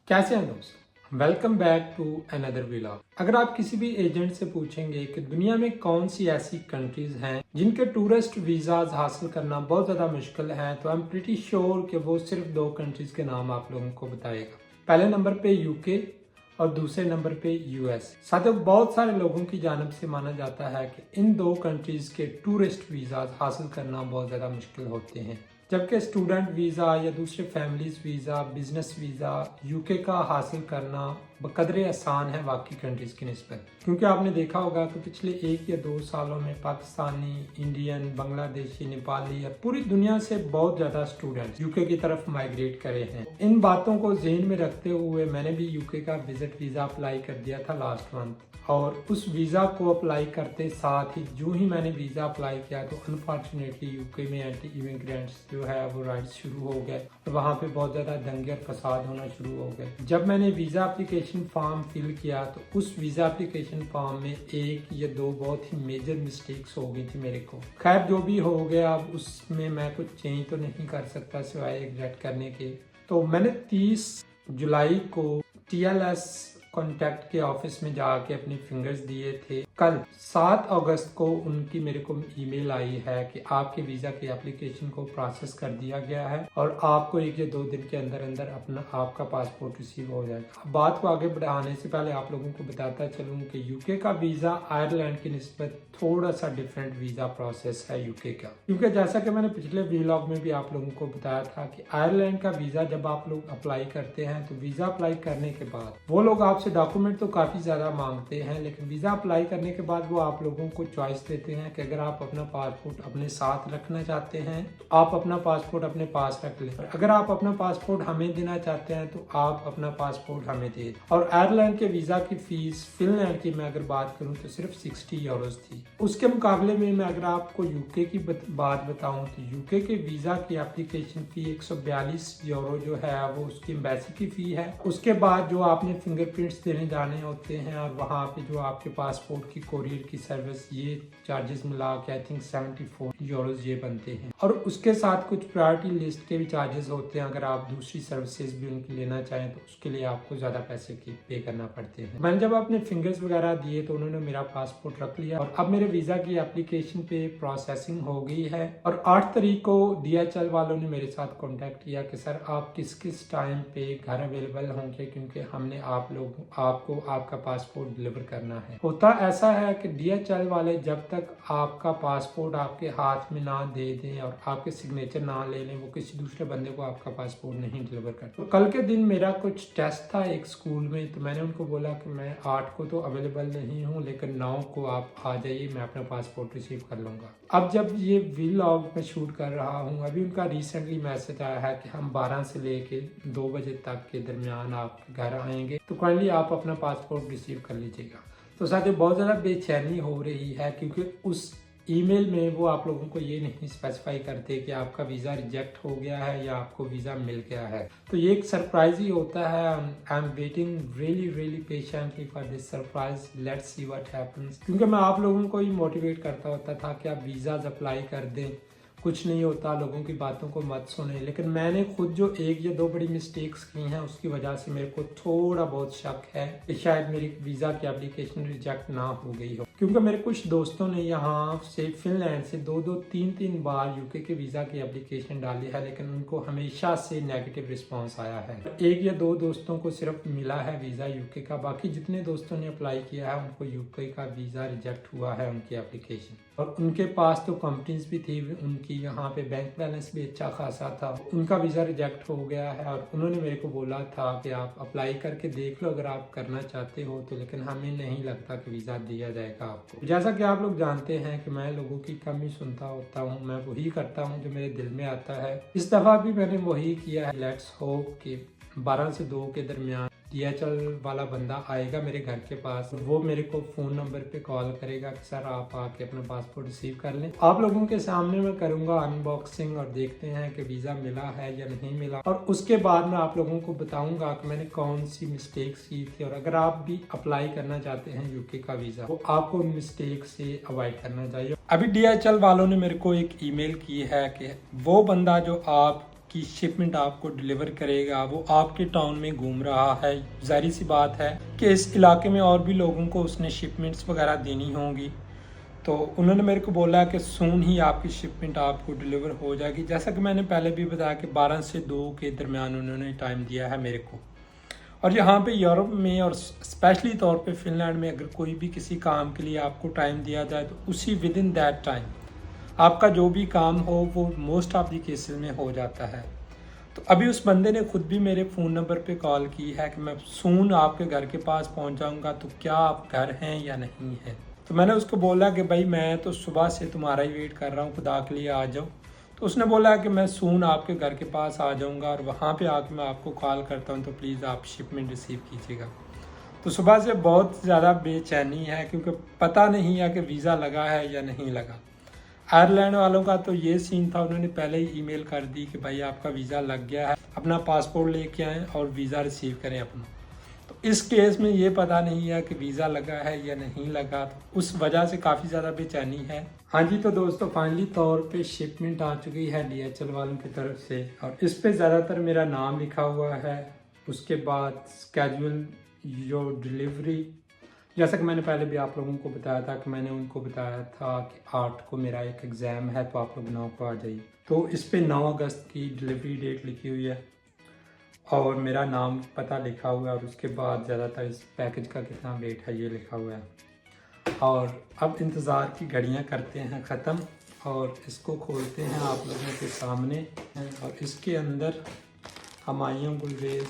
कैसे हैं दोस्तों, welcome back to another vlog. अगर आप किसी भी एजेंट से पूछेंगे कि दुनिया में कौन सी ऐसी कंट्रीज हैं जिनके टूरिस्ट वीजाज हासिल करना बहुत ज़्यादा मुश्किल है, तो आई एम प्रीटी श्योर कि वो सिर्फ दो कंट्रीज के नाम आप लोगों को बताएगा। पहले नंबर पे यूके और दूसरे नंबर पे यूएस। साथियों, बहुत सारे लोगों की जानिब से माना जाता है कि इन दो कंट्रीज के टूरिस्ट वीजाज हासिल करना बहुत ज़्यादा मुश्किल होते हैं, जबकि स्टूडेंट वीज़ा या दूसरे families visa, business visa UK का हासिल करना बकदरे आसान है बाकी कंट्रीज़ की निस्बत। क्योंकि आपने देखा होगा कि पिछले 1 या 2 सालों में पाकिस्तानी, इंडियन, बांग्लादेशी, नेपाली और पूरी दुनिया से बहुत ज़्यादा स्टूडेंट यूके की तरफ माइग्रेट करे हैं। इन बातों को ज़हन में रखते हुए मैंने भी यूके का विजिट वीज़ा अप्लाई कर दिया था लास्ट मंथ, और उस वीज़ा को अप्लाई करते साथ ही जो ही मैंने वीज़ा अप्लाई किया तो अनफॉर्चुनेटली यूके में एंटी इमिग्रेंट्स जो है वो राइट्स शुरू हो गए और वहाँ पे बहुत ज़्यादा दंगे और फसाद होना शुरू हो गए। जब मैंने वीज़ा एप्लीकेशन फॉर्म फिल किया तो उस वीज़ा एप्लीकेशन फॉर्म में 1 या 2 बहुत ही मेजर मिस्टेक्स हो गई थी मेरे को। खैर, जो भी हो गया, अब उसमें मैं कुछ चेंज तो नहीं कर सकता सिवाय एग्जैक्ट करने के। तो मैंने 30 जुलाई को TLS कॉन्टैक्ट के ऑफिस में जाके अपने फिंगर्स दिए थे। कल 7 अगस्त को उनकी मेरे को ईमेल आई है कि आपके वीज़ा की एप्लीकेशन को प्रोसेस कर दिया गया है और आपको 1 या 2 दिन के अंदर अंदर अपना आपका पासपोर्ट रिसीव हो जाएगा। बात को आगे बढ़ाने से पहले आप लोगों को बताता चलूँ कि यूके का वीज़ा आयरलैंड की निस्बत थोड़ा सा डिफरेंट वीज़ा प्रोसेस है यूके का। क्योंकि जैसा कि मैंने पिछले व्लॉग में भी आप लोगों को बताया था कि आयरलैंड का वीज़ा जब आप लोग अप्लाई करते हैं तो वीज़ा अप्लाई करने के बाद वो लोग आपसे डॉक्यूमेंट तो काफ़ी ज़्यादा मांगते हैं, लेकिन वीज़ा अप्लाई करने के बाद वो आप लोगों को चॉइस देते हैं कि अगर आप अपना पासपोर्ट अपने साथ रखना चाहते हैं तो आप अपना पासपोर्ट अपने पास रख लें, अगर आप अपना पासपोर्ट हमें देना चाहते हैं तो आप अपना पासपोर्ट हमें दे। और आयरलैंड के वीज़ा की फीस फिनलैंड की मैं अगर बात करूं तो सिर्फ 60 यूरोज थी। उसके मुकाबले में मैं अगर आपको यूके की बात बताऊं तो यूके के वीज़ा की एप्लीकेशन फ़ी 142 यूरो जो है वो उसकी एम्बेसी की फ़ी है। उसके बाद जो आपने फिंगरप्रिंट्स देने जाने होते हैं और वहाँ पे जो आपके पासपोर्ट की कोरियर की सर्विस, ये चार्जेस मिला के आई थिंक 74 यूरोज ये बनते हैं। और उसके साथ कुछ प्रायोरिटी लिस्ट के भी चार्जेस होते हैं, अगर आप दूसरी सर्विसेज भी उनकी लेना चाहें तो उसके लिए आपको ज़्यादा पैसे की पे करना पड़ते हैं। मैंने जब अपने फिंगर्स वगैरह दिए तो उन्होंने मेरा पासपोर्ट रख लिया और अब मेरे वीज़ा की एप्लीकेशन पे प्रोसेसिंग हो गई है। और 8 तारीख को DHL वालों ने मेरे साथ कॉन्टेक्ट किया कि सर आप किस किस टाइम पे घर अवेलेबल होंगे, क्योंकि हमने आपको आपका पासपोर्ट डिलीवर करना है। होता ऐसा है कि DHL वाले जब तक आपका पासपोर्ट आपके हाथ में ना दे दें और आपके सिग्नेचर ना ले लें, वो किसी दूसरे बंदे को आपका पासपोर्ट नहीं डिलीवर करते। तो कल के दिन मेरा कुछ टेस्ट था एक स्कूल में, तो मैंने उनको बोला कि मैं 8 को तो अवेलेबल नहीं हूँ, लेकिन 9 को आप आ जाइए, मैं अपना पासपोर्ट रिसीव कर लूँगा। अब जब ये व्लॉग में शूट कर रहा हूँ, अभी उनका रिसेंटली मैसेज आया है कि हम 12 से लेके 2 बजे तक के दरमियान आपके घर आएंगे, तो काइंडली आप अपना पासपोर्ट रिसीव कर लीजिएगा। तो साथियों, बहुत ज़्यादा बेचैनी हो रही है क्योंकि उस ईमेल में वो आप लोगों को ये नहीं स्पेसिफाई करते कि आपका वीज़ा रिजेक्ट हो गया है या आपको वीज़ा मिल गया है। तो ये एक सरप्राइज ही होता है। I am waiting really patiently for this surprise. Let's see what happens. क्योंकि मैं आप लोगों को ही मोटिवेट करता होता था कि आप वीज़ाज अप्लाई कर दें, कुछ नहीं होता, लोगों की बातों को मत सुने। लेकिन मैंने खुद जो 1 या 2 बड़ी मिस्टेक्स की हैं उसकी वजह से मेरे को थोड़ा बहुत शक है कि शायद मेरी वीज़ा की एप्लीकेशन रिजेक्ट ना हो गई हो। क्योंकि मेरे कुछ दोस्तों ने यहाँ से फिनलैंड से 2-2, 3-3 बार यूके के वीज़ा की एप्लीकेशन डाली है, लेकिन उनको हमेशा से नेगेटिव रिस्पॉन्स आया है। 1 या 2 दोस्तों को सिर्फ मिला है वीज़ा यूके का, बाकी जितने दोस्तों ने अप्लाई किया है उनको यूके का वीज़ा रिजेक्ट हुआ है उनकी एप्लीकेशन। और उनके पास तो कंपनीज भी थी, उनकी यहाँ पे बैंक बैलेंस भी अच्छा खासा था, उनका वीज़ा रिजेक्ट हो गया है। और उन्होंने मेरे को बोला था कि आप अप्लाई करके देख लो अगर आप करना चाहते हो तो, लेकिन हमें नहीं लगता कि वीज़ा दिया जाएगा आपको। जैसा कि आप लोग जानते हैं कि मैं लोगों की कम ही सुनता होता हूँ, मैं वही करता हूँ जो मेरे दिल में आता है। इस दफ़ा भी मैंने वही किया है। लेट्स होप कि 12 से 2 के दरमियान DHL वाला बंदा आएगा मेरे घर के पास, वो मेरे को फ़ोन नंबर पे कॉल करेगा कि सर आप आके अपना पासपोर्ट रिसीव कर लें। आप लोगों के सामने मैं करूँगा अनबॉक्सिंग और देखते हैं कि वीज़ा मिला है या नहीं मिला, और उसके बाद मैं आप लोगों को बताऊँगा कि मैंने कौन सी मिस्टेक्स की थी। और अगर आप भी अप्लाई करना चाहते हैं यूके का वीज़ा तो आपको उन मिस्टेक से अवॉइड करना चाहिए। अभी DHL वालों ने मेरे को एक ईमेल की है कि वो बंदा जो आप की शिपमेंट आपको डिलीवर करेगा वो आपके टाउन में घूम रहा है। जाहिर सी बात है कि इस इलाके में और भी लोगों को उसने शिपमेंट्स वगैरह देनी होंगी, तो उन्होंने मेरे को बोला कि सून ही आपकी शिपमेंट आपको डिलीवर हो जाएगी। जैसा कि मैंने पहले भी बताया कि 12 से 2 के दरमियान उन्होंने टाइम दिया है मेरे को। और यहाँ पे यूरोप में और स्पेशली तौर पे फिनलैंड में अगर कोई भी किसी काम के लिए आपको टाइम दिया जाए तो उसी विद इन दैट टाइम आपका जो भी काम हो वो मोस्ट ऑफ दी केसेस में हो जाता है। तो अभी उस बंदे ने खुद भी मेरे फ़ोन नंबर पे कॉल की है कि मैं सून आपके घर के पास पहुंच जाऊंगा, तो क्या आप घर हैं या नहीं हैं। तो मैंने उसको बोला कि भाई मैं तो सुबह से तुम्हारा ही वेट कर रहा हूँ, खुदा के लिए आ जाओ। तो उसने बोला कि मैं सून आपके घर के पास आ जाऊंगा और वहाँ पे आके मैं आपको कॉल करता हूँ, तो प्लीज़ आप शिपमेंट रिसीव कीजिएगा। तो सुबह से बहुत ज़्यादा बेचैनी है क्योंकि पता नहीं है कि वीज़ा लगा है या नहीं लगा। आयरलैंड वालों का तो ये सीन था, उन्होंने पहले ही ईमेल कर दी कि भाई आपका वीज़ा लग गया है, अपना पासपोर्ट लेके आएँ और वीज़ा रिसीव करें अपना। तो इस केस में ये पता नहीं है कि वीज़ा लगा है या नहीं लगा, तो उस वजह से काफ़ी ज़्यादा बेचैनी है। हाँ जी, तो दोस्तों फाइनली तौर पे शिपमेंट आ चुकी है DHL वालों की तरफ से और इस पे ज़्यादातर मेरा नाम लिखा हुआ है। उसके बाद स्केड्यूल योर डिलीवरी, जैसा कि मैंने पहले भी आप लोगों को बताया था कि मैंने उनको बताया था कि 8 को मेरा एक एग्ज़ाम है, तो आप लोग 9 को आ जाइए। तो इस पे 9 अगस्त की डिलीवरी डेट लिखी हुई है और मेरा नाम पता लिखा हुआ है और उसके बाद ज़्यादातर इस पैकेज का कितना वेट है ये लिखा हुआ है। और अब इंतज़ार की घड़ियां करते हैं ख़त्म और इसको खोलते हैं आप लोगों के सामने। और इसके अंदर हमायूं गुलरेज,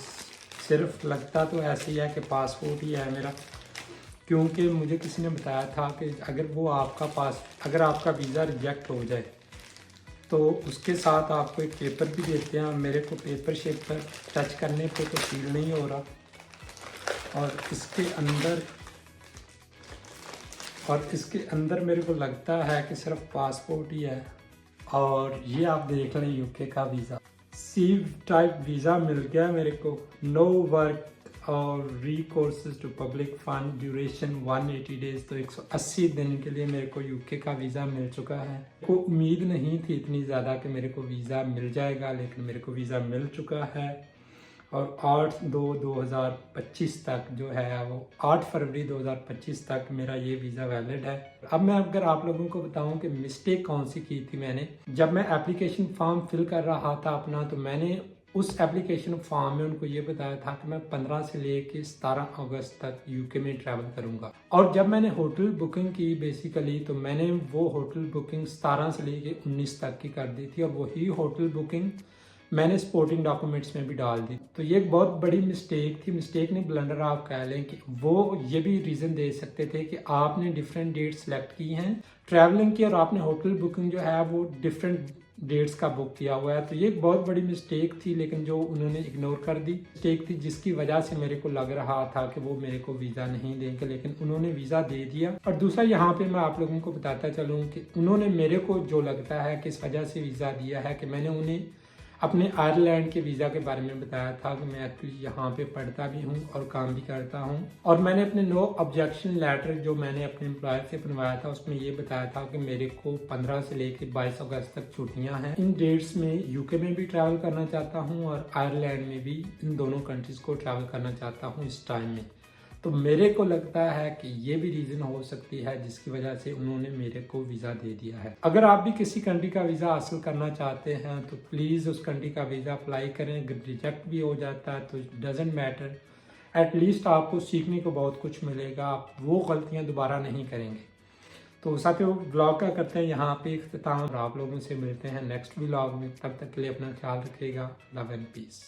सिर्फ लगता तो ऐसे ही है कि पासपोर्ट ही है मेरा, क्योंकि मुझे किसी ने बताया था कि अगर आपका वीज़ा रिजेक्ट हो जाए तो उसके साथ आपको एक पेपर भी देते हैं और मेरे को पेपर शेप पर टच करने पे तो फील नहीं हो रहा। और इसके अंदर मेरे को लगता है कि सिर्फ पासपोर्ट ही है। और ये आप देख लें यूके का वीज़ा, सी टाइप वीज़ा मिल गया मेरे को। नो वर्क और recourse to public fund, duration 180 days, तो 180 दिन के लिए मेरे को यूके का वीज़ा मिल चुका है। को उम्मीद नहीं थी इतनी ज़्यादा कि मेरे को वीज़ा मिल जाएगा, लेकिन मेरे को वीज़ा मिल चुका है। और 8/2/2025 तक जो है वो 8 फरवरी 2025 तक मेरा ये वीज़ा वैलिड है। अब मैं अगर आप लोगों को बताऊं कि मिस्टेक कौन सी की थी मैंने, जब मैं एप्लीकेशन फॉर्म फिल कर रहा था अपना, तो मैंने उस एप्लीकेशन फॉर्म में उनको ये बताया था कि मैं 15 से लेके 17 अगस्त तक यूके में ट्रैवल करूंगा। और जब मैंने होटल बुकिंग की बेसिकली, तो मैंने वो होटल बुकिंग 17 से लेके 19 तक की कर दी थी और वही होटल बुकिंग मैंने सपोर्टिंग डॉक्यूमेंट्स में भी डाल दी। तो ये एक बहुत बड़ी मिस्टेक थी, मिस्टेक नहीं ब्लंडर आप कह लें। कि वो ये भी रीज़न दे सकते थे कि आपने डिफरेंट डेट सेलेक्ट की हैं ट्रैवलिंग की और आपने होटल बुकिंग जो है वो डिफरेंट डेट्स का बुक किया हुआ है। तो ये एक बहुत बड़ी मिस्टेक थी, लेकिन जो उन्होंने इग्नोर कर दी मिस्टेक थी, जिसकी वजह से मेरे को लग रहा था कि वो मेरे को वीज़ा नहीं देंगे, लेकिन उन्होंने वीज़ा दे दिया। और दूसरा यहाँ पे मैं आप लोगों को बताता चलूँ कि उन्होंने मेरे को जो लगता है कि इस वजह से वीज़ा दिया है कि मैंने उन्हें अपने आयरलैंड के वीज़ा के बारे में बताया था कि मैं एक्चुअली यहाँ पे पढ़ता भी हूँ और काम भी करता हूँ। और मैंने अपने नो ऑब्जेक्शन लेटर जो मैंने अपने एम्प्लॉयर से बनवाया था उसमें ये बताया था कि मेरे को 15 से लेकर 22 अगस्त तक छुट्टियाँ हैं। इन डेट्स में यूके में भी ट्रैवल करना चाहता हूँ और आयरलैंड में भी, इन दोनों कंट्रीज़ को ट्रैवल करना चाहता हूँ इस टाइम में। तो मेरे को लगता है कि ये भी रीज़न हो सकती है जिसकी वजह से उन्होंने मेरे को वीज़ा दे दिया है। अगर आप भी किसी कंट्री का वीज़ा हासिल करना चाहते हैं तो प्लीज़ उस कंट्री का वीज़ा अप्लाई करें। अगर रिजेक्ट भी हो जाता है तो डजेंट मैटर, एटलीस्ट आपको सीखने को बहुत कुछ मिलेगा, आप वो गलतियाँ दोबारा नहीं करेंगे। तो साथियों व्लॉग का करते हैं यहाँ पे इख्तिताम और आप लोगों से मिलते हैं नेक्स्ट व्लॉग में। तब तक के लिए अपना ख्याल रखिएगा। Love and piece.